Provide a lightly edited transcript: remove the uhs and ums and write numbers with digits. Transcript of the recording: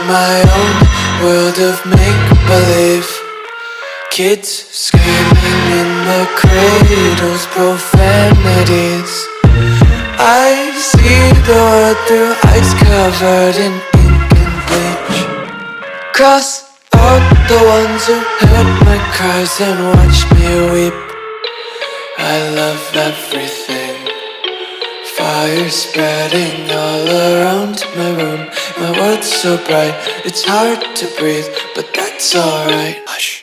my own world of make-believe. Kids screaming in the cradles, profanities. I see the world through eyes covered in ink and bleach. Cross out the ones who heard my cries and watched me weep. I love everything. Fire spreading all around my room. My world's so bright, it's hard to breathe, but that's alright. Hush.